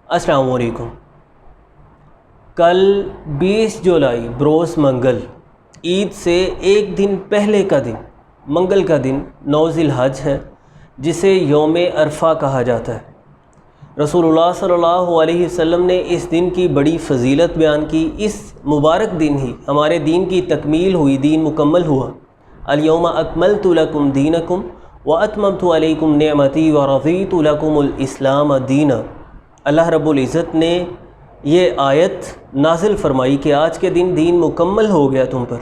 السلام علیکم۔ کل 20 جولائی بروز منگل، عید سے ایک دن پہلے کا دن، منگل کا دن 9 ذی الحج ہے، جسے یوم عرفہ کہا جاتا ہے۔ رسول اللہ صلی اللہ علیہ وسلم نے اس دن کی بڑی فضیلت بیان کی۔ اس مبارک دن ہی ہمارے دین کی تکمیل ہوئی، دین مکمل ہوا۔ الیوم اکملت لکم دینکم واتممت علیکم نعمتی ورضیت لکم الاسلام دینا۔ اللہ رب العزت نے یہ آیت نازل فرمائی کہ آج کے دن دین مکمل ہو گیا تم پر۔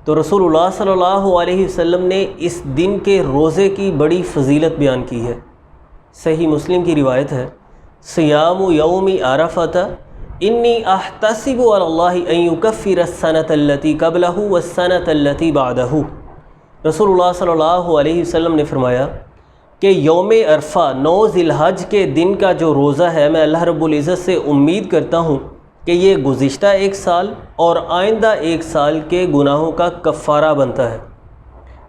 تو رسول اللہ صلی اللہ علیہ وسلم نے اس دن کے روزے کی بڑی فضیلت بیان کی ہے۔ صحیح مسلم کی روایت ہے، صیام یوم عرفۃ انی احتسب علی اللہ ان یکفر السنۃ التی قبلہ والسنۃ التی بعدہ۔ رسول اللہ صلی اللہ علیہ وسلم نے فرمایا کہ یوم عرفہ 9 ذی الحج کے دن کا جو روزہ ہے، میں اللہ رب العزت سے امید کرتا ہوں کہ یہ گزشتہ ایک سال اور آئندہ ایک سال کے گناہوں کا کفارہ بنتا ہے۔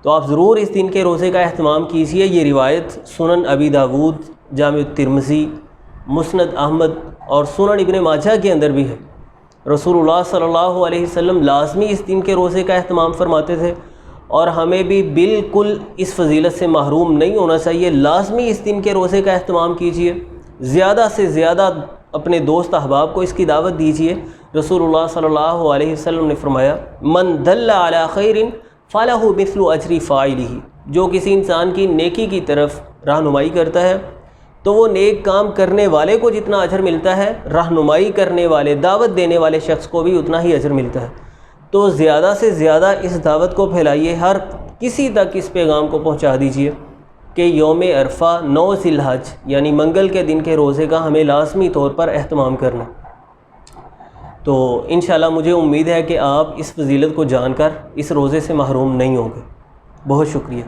تو آپ ضرور اس دن کے روزے کا اہتمام کیجیے۔ یہ روایت سنن ابی داود، جامع الترمذی، مسند احمد اور سنن ابن ماجہ کے اندر بھی ہے۔ رسول اللہ صلی اللہ علیہ وسلم لازمی اس دن کے روزے کا اہتمام فرماتے تھے، اور ہمیں بھی بالکل اس فضیلت سے محروم نہیں ہونا چاہیے۔ لازمی اس دن کے روزے کا اہتمام کیجیے، زیادہ سے زیادہ اپنے دوست احباب کو اس کی دعوت دیجیے۔ رسول اللہ صلی اللہ علیہ وسلم نے فرمایا، من دل علی خیر فلہ مثل اجر فاعلہ۔ جو کسی انسان کی نیکی کی طرف رہنمائی کرتا ہے تو وہ نیک کام کرنے والے کو جتنا اجر ملتا ہے، رہنمائی کرنے والے، دعوت دینے والے شخص کو بھی اتنا ہی اجر ملتا ہے۔ تو زیادہ سے زیادہ اس دعوت کو پھیلائیے، ہر کسی تک اس پیغام کو پہنچا دیجیے کہ یوم عرفہ 9 ذی الحج یعنی منگل کے دن کے روزے کا ہمیں لازمی طور پر اہتمام کرنا۔ تو انشاءاللہ مجھے امید ہے کہ آپ اس فضیلت کو جان کر اس روزے سے محروم نہیں ہوں گے۔ بہت شکریہ۔